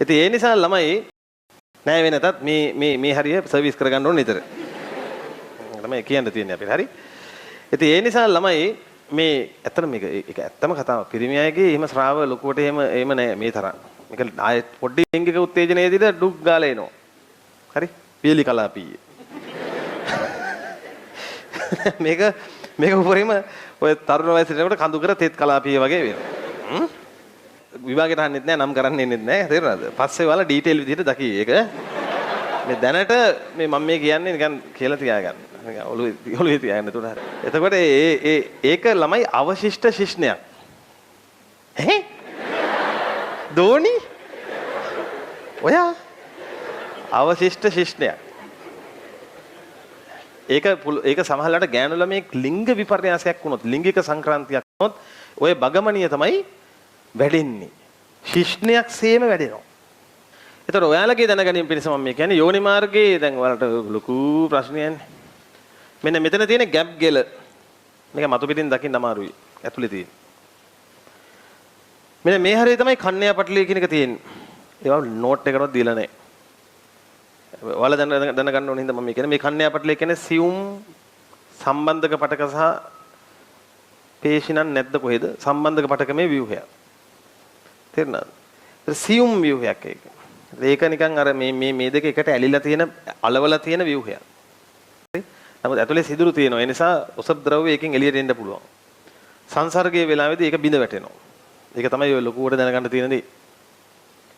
ඉතින් ඒ නිසා ළමයි නෑ වෙනතත් මේ හරිය සර්විස් කරගන්න ඕනේ නිතර. ළමයි කියන්න තියෙන්නේ අපිට හරි. ඉතින් ඒ නිසා ළමයි මේ ඇත්තට මේක ඒක ඇත්තම කතාවක්. පිරිමි අයගේ එහෙම ශ්‍රාව ලොකුවට එහෙම නෑ මේ තරම්. මේක ආයෙ පොඩි ලිංගික උත්තේජනයේදී ඩුක් ගාලා එනවා. හරි? පියලි කලාපීය. මේක උපරිම ඔය තරුණ වයසට එනකොට කඳු කර තෙත් කලාපීය වගේ වෙනවා. විභාගයට අහන්නෙත් නෑ නම් කරන්න එන්නෙත් නෑ තේරුණාද? පස්සේ වල ඩීටේල් විදිහට දකි. ඒක මේ දැනට මේ මම මේ කියන්නේ නිකන් කියලා තියාගන්න. නිකන් ඔළුවේ තියාගන්න තුන හරි. එතකොට ඒක ළමයි අවශිෂ්ට ශිෂ්ණයක්. ඈ? දෝනි? ඔයා අවශිෂ්ට ශිෂ්ණයක්. ඒක සමහරවිට ගෑනු ළමෙක් ලිංග විපර්යාසයක් වුණොත් ලිංගික සංක්‍රාන්තියක් වුණොත් ඔය බගමනිය තමයි වැඩෙන්නේ. ශිෂ්ණයක් සේම වැඩෙනවා. ඒතර ඔයාලගේ දැනගැනීම පිණිස මම කියන්නේ යෝනි මාර්ගයේ දැන් ඔයාලට ලොකු ප්‍රශ්නයක්නේ. මෙන්න මෙතන තියෙන ගැප් ගෙල. මේක මතු පිටින් දකින්න අමාරුයි. ඇතුලේ තියෙන. මෙන්න මේ හරිය තමයි කන්‍යා පටලිය කියන එක තියෙන්නේ. ඒවා නෝට් එකකට දීලා නැහැ. ඔයාලා දැනගන්න ඕන හින්දා මම කියන්නේ මේ කන්‍යා පටලිය කියන්නේ සියුම් සම්බන්ධක පටක සහ පේශිනන් නැද්ද කොහෙද සම්බන්ධක පටකමේ ව්‍යුහය. තේරුණාද? සියුම් ව්‍යුහයක් ඒක. ඒක නිකන් අර මේ දෙක එකට ඇලිලා තියෙන අලවලා තියෙන ව්‍යුහයක්. හරි? නමුත් ඇතුලේ සිදුරු තියෙනවා. ඒ නිසා ඔසප් ද්‍රව්‍ය එකෙන් එළියට එන්න පුළුවන්. සංසර්ගයේ වෙලාවේදී ඒක බිඳ වැටෙනවා. ඒක තමයි ඔය ලොකුවට දැනගන්න තියෙන දේ.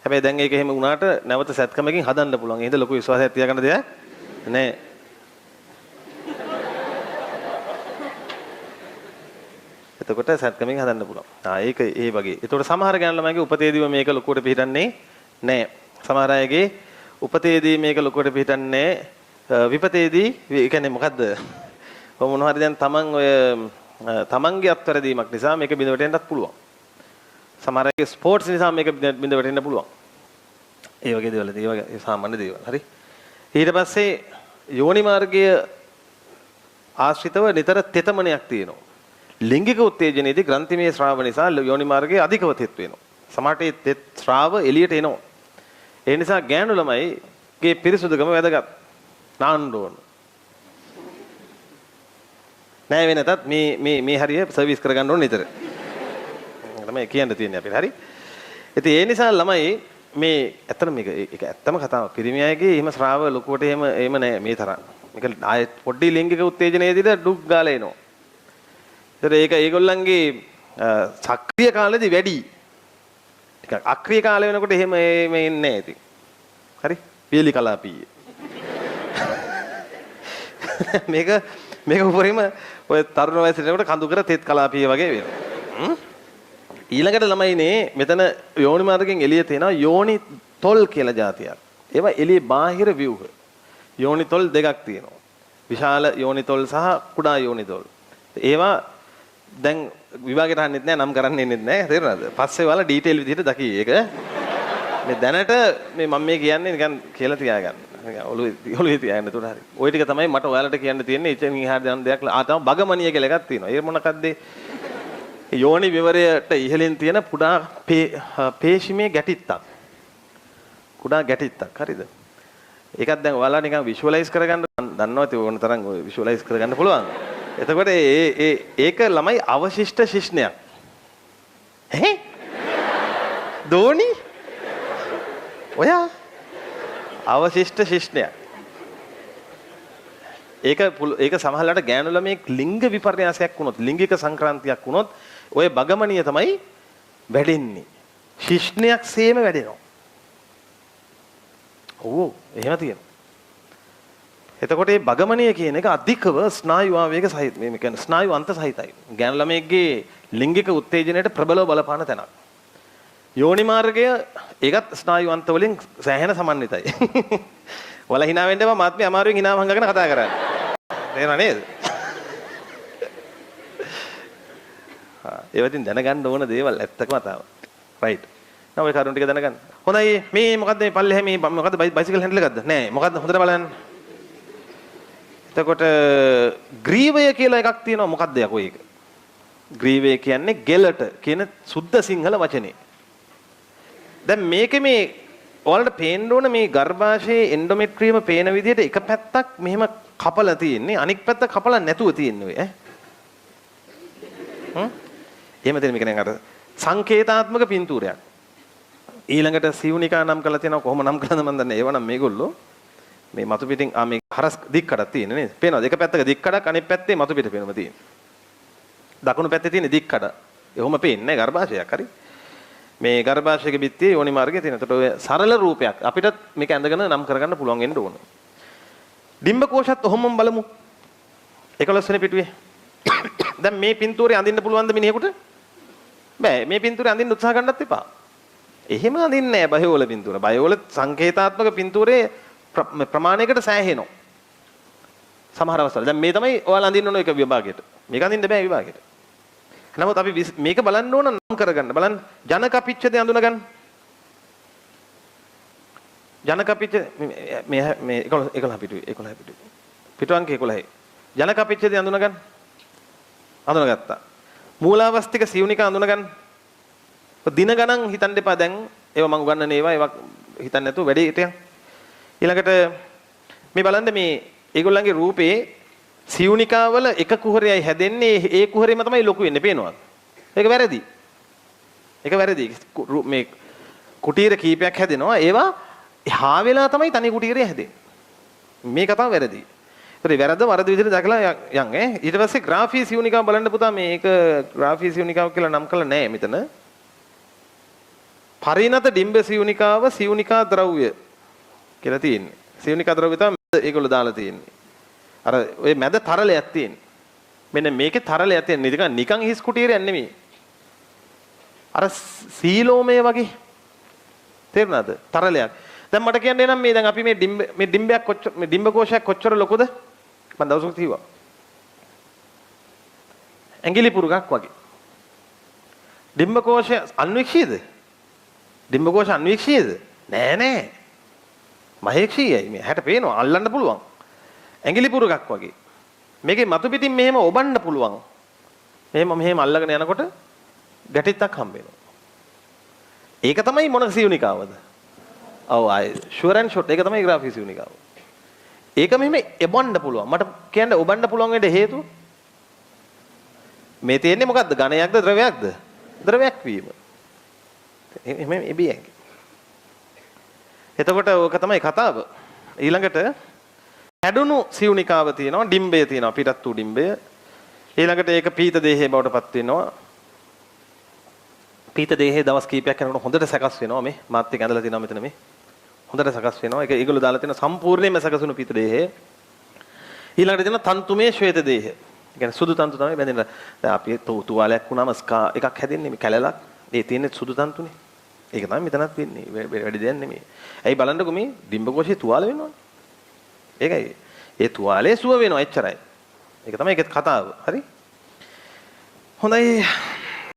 හැබැයි දැන් ඒක එහෙම වුණාට නැවත සැත්කමකින් හදන්න පුළුවන්. එහෙනම් ලොකු විශ්වාසයක් තියාගන්න දෙයක් නැහැ. එතකොට සැත්කමෙන් හදන්න පුළුවන්. ඒක ඒ වගේ. ඒතකොට සමහර ගෑනු ළමයිගේ උපතේදීම මේක ලොකුවට පිටින්නේ නැහැ. සමහර අයගේ උපතේදී මේක ලොකුවට පිටින්නේ විපතේදී ඒ කියන්නේ මොකද්ද? කොහොම මොනවා හරි දැන් තමන්ගේ අත්වැරදීමක් නිසා මේක බිඳ වැටෙන්නත් පුළුවන්. සමහර අයගේ ස්පෝර්ට්ස් නිසා මේක බිඳ වැටෙන්න පුළුවන්. ඒ වගේ දේවල් ඒ සාමාන්‍ය දේවල්. හරි. ඊට පස්සේ යෝනි මාර්ගය ආශ්‍රිතව නිතර තෙතමනයක් තියෙනවා. ලිංගික උත්තේජනයේදී ග්‍රන්ථිමය ශ්‍රාව නිසා යෝනි මාර්ගයේ අධිකව තෙත් වෙනවා. සමහරට තෙත් ශ්‍රාව එළියට එනවා. ඒ නිසා ගෑනු ළමයිගේ පිරිසුදුකම වැදගත්. නාන්න ඕන. නෑ වෙනතත් මේ හරිය සර්විස් කරගන්න ඕන නිතර. තමයි කියන්න තියෙන්නේ අපිට. හරි. ඉතින් ඒ නිසා ළමයි මේ ඇත්තට මේක ඒක ඇත්තම කතාවක්. පිරිමි අයගේ එහෙම ශ්‍රාව ලොකුවට එහෙම නෑ මේ තරම්. මේක ආයෙ පොඩි ලිංගික උත්තේජනයේදී ඩුක් ගාලා එනවා. ඒක ඒගොල්ලන්ගේ සක්‍රීය කාලෙදී වැඩි. ටිකක් අක්‍රීය කාලය වෙනකොට එහෙම මේ ඉන්නේ නැහැ ඉතින්. හරි? පියලි කලාපීය. මේක උපරිම ඔය තරුණ වයසට එනකොට කඳු කර තෙත් කලාපීය වගේ වෙනවා. ඊළඟට ළමයිනේ මෙතන යෝනි මාර්ගයෙන් එළිය තියෙනවා යෝනි තොල් කියලා જાතියක්. ඒවා එළියේ බාහිර ව්‍යුහ. යෝනි තොල් දෙකක් තියෙනවා. විශාල යෝනි තොල් සහ කුඩා යෝනි තොල්. ඒවා දැන් විභාගයට අහන්නෙත් නෑ නම් කරන්න එන්නෙත් නෑ තේරුණාද? පස්සේ වල ඩීටේල් විදිහට දකි. ඒක මේ දැනට මම මේ කියන්නේ නිකන් කියලා තියාගන්න. නිකන් ඔළුවේ තියාගන්න තුන හරි. ওই ටික තමයි මට ඔයාලට කියන්න තියෙන්නේ. ඉතින් ඉහාට යන දෙයක් තමයි බගමනිය කියලා එකක් තියෙනවා. ඒ මොනකද්ද? යෝනි විවරයට ඉහළින් තියෙන පුඩා පේශිමේ ගැටිත්තක්. කුඩා ගැටිත්තක්. හරිද? ඒකත් දැන් ඔයාලා නිකන් විෂුවලයිස් කරගන්න දන්නවද? ඕන තරම් විෂුවලයිස් කරගන්න පුළුවන්. එතකොට ඒක ළමයි අවශිෂ්ට ශිෂ්ණයක්. ඈ? දෝනි? ඔයා අවශිෂ්ට ශිෂ්ණයක්. ඒක සමහරවිට ගෑනු ළමෙක් ලිංග විපර්යාසයක් වුණොත් ලිංගික සංක්‍රාන්තියක් වුණොත් ඔය බගමනිය තමයි වැඩෙන්නේ. ශිෂ්ණයක් සේම වැඩෙනවා. ඔව් එහෙම තියෙනවා. එතකොට මේ බගමනිය කියන එක අධිකව ස්නායු ආවේග සහිත මේ කියන්නේ ස්නායු අන්ත සහිතයි. ගෑනු ළමයෙක්ගේ ලිංගික උත්තේජනයට ප්‍රබලව බලපාන තැනක්. යෝනි මාර්ගය ඒකත් ස්නායු අන්ත වලින් සෑහෙන සමන්විතයි. වල hina වෙන්න එපා මාත්මේ අමාරුවෙන් hina වහගෙන කතා කරන්නේ. තේරෙනව නේද? ඒවටින් දැනගන්න ඕන දේවල් ඇත්තකම තමයි. රයිට්. now ඔය කරුණු ටික දැනගන්න. හොඳයි මේ මොකද්ද මේ පල්ලෙහා මේ මොකද්ද බයිසිකල් හැන්ඩල් එකක්ද? නෑ මොකද්ද හොඳට බලන්න. එතකොට ග්‍රීවය කියලා එකක් තියෙනවා. මොකද්ද යකෝ ඒක? ග්‍රීවය කියන්නේ ගෙලට කියන සුද්ධ සිංහල වචනේ. දැන් මේකේ මේ ඔයාලට පේන්න ඕන මේ ගර්භාෂයේ එන්ඩෝමෙට්‍රියම පේන විදිහට එක පැත්තක් මෙහෙම කපලා තියෙන්නේ අනික් පැත්ත කපලා නැතුව තියෙන්නේ ඈ. එහෙම තියෙන මේක නේද අර සංකේතාත්මක පින්තූරයක්. ඊළඟට සිවුනිකා නම් කරලා තියෙනවා කොහොම නම් කළාද මන් දන්නේ. ඒව නම් මේගොල්ලෝ මේ මතු පිටින් මේ හරස් දික් කඩක් තියෙන නේද? පේනවද? එක පැත්තක දික් කඩක් අනිත් පැත්තේ මතු පිට පේනම තියෙන. දකුණු පැත්තේ තියෙන දික් කඩ. එහෙම පේන්නේ නැහැ ගර්භාෂයක් හරි. මේ ගර්භාෂයක බිත්තියේ යෝනි මාර්ගයේ තියෙන. ඒකට ඔය සරල රූපයක් අපිට මේක ඇඳගෙන නම් කරගන්න පුළුවන් වෙන්න ඕන. ඩිම්බ කෝෂත් ඔහොමම බලමු. 11 වෙනි පිටුවේ. දැන් මේ පින්තූරේ අඳින්න පුළුවන්ද මිනිහෙකුට? බෑ. මේ පින්තූරේ අඳින්න උත්සාහ ගන්නත් එපා. එහෙම අඳින්නේ නැහැ බයෝල පින්තූර. බයෝල සංකේතාත්මක පින්තූරේ ප්‍රමාණයකට සෑහෙනවා. සමහර අවස්ථවල. දැන් මේ තමයි ඔයාලා අඳින්න ඕන එක විභාගයට. මේක අඳින්න බෑ විභාගයට. නමුත් අපි මේක බලන්න ඕන නම් කරගන්න. බලන්න ජනකපිච්චදේ අඳුන ගන්න. ජනකපිච්ච මේ 11 පිටුවේ 11 පිටුවේ. පිටු අංක 11. ජනකපිච්චදේ අඳුන ගන්න. අඳුනගත්තා. මූලාවස්තික සිවුනික අඳුන ගන්න. දින ගණන් හිතන්න එපා දැන්. ඒවා මම උගන්නන ඒවා හිතන්න නැතුව වැඩේ හිටියන්. ඊළඟට මේ බලන්න මේ ඒගොල්ලන්ගේ රූපේ සිවුනිකාවල එක කුහරයයි හැදෙන්නේ ඒ කුහරෙම තමයි ලොකු වෙන්නේ පේනවද? ඒක වැරදි. ඒක වැරදි. මේ කුටීර කීපයක් හැදෙනවා ඒවා හා වෙලා තමයි තනි කුටීරය හැදෙන්නේ. මේ කතාව වැරදි. ඒත් වැරද්ද වරද විදිහට දැකලා යන් ඈ. ඊට පස්සේ ග්‍රාෆී සිවුනිකාව බලන්න පුතා මේක ග්‍රාෆී සිවුනිකාව කියලා නම් කළා නෑ මෙතන. පරිණත ඩිම්බ සිවුනිකාව සිවුනිකා ද්‍රව්‍ය කියලා තියෙන්නේ. සිවුනිකා ද්‍රව්‍ය තමයි ඒගොල්ලෝ දාලා තියෙන්නේ. අර ඔය මැද තරලයක් තියෙන්නේ. මෙන්න මේකේ තරලයක් තියෙන නිකන් හිස් කුටීරයක් නෙමෙයි. අර සීලෝමය වගේ තේරුණාද? තරලයක්. දැන් මට කියන්න එනම් මේ දැන් අපි මේ ඩිම්බයක් කොච්චර මේ ඩිම්බ කෝෂයක් කොච්චර ලොකුද? මම දවසක් කිව්වා. ඇඟිලි පුරුකක් වගේ. ඩිම්බ කෝෂය අන්වීක්ෂීයද? ඩිම්බ කෝෂ අන්වීක්ෂීයද? නෑ නෑ. මහේක්ෂීයයි මේ හැට පේනවා අල්ලන්න පුළුවන්. ඇඟිලි පුරුකක් වගේ. මේකේ මතු පිටින් මෙහෙම ඔබන්න පුළුවන්. මෙහෙම අල්ලගෙන යනකොට ගැටිත්තක් හම්බ වෙනවා. ඒක තමයි මොන සිවුනිකාවද? ඔව් ආයි ෂුවර් ඇන්ඩ් ෂොට් ඒක තමයි ග්‍රාෆී සිවුනිකාව. ඒක මෙහෙම එබන්න පුළුවන්. මට කියන්න ඔබන්න පුළුවන් වෙන්න හේතුව මේ තියෙන්නේ මොකද්ද? ඝනයක්ද ද්‍රවයක්ද? ද්‍රවයක් වීම. එහෙම එබියක්. එතකොට ඕක තමයි කතාව. ඊළඟට හැඩුණු සිවුනිකාව තියෙනවා, ඩිම්බය තියෙනවා, පිටත් වූ ඩිම්බය. ඊළඟට ඒක පීත දේහය බවට පත් වෙනවා. පීත දේහය දවස් කීපයක් යනකොට හොඳට සකස් වෙනවා මේ. මාත් එක්ක ඇඳලා තියෙනවා මෙතන මේ. හොඳට සකස් වෙනවා. ඒක ඒගොල්ලෝ දාලා තියෙන සම්පූර්ණයෙන්ම සකසුණු පීත දේහය. ඊළඟට තියෙනවා තන්තුමේ ශ්වේත දේහය. ඒ කියන්නේ සුදු තන්තු තමයි බැඳෙන. දැන් අපි තුවාලයක් වුණාම ස්කා එකක් හැදෙන්නේ මේ කැලලක්. ඒ තියෙන්නේ සුදු තන්තුනේ. ඒක තමයි මෙතනත් වෙන්නේ. වැඩි දෙයක් නෙමෙයි. ඇයි බලන්නකො මේ ඩිම්බ කෝෂේ තුවාල වෙනවනේ. ඒකයි. ඒ තුවාලේ සුව වෙනවා එච්චරයි. ඒක තමයි ඒකේ කතාව. හරි? හොඳයි.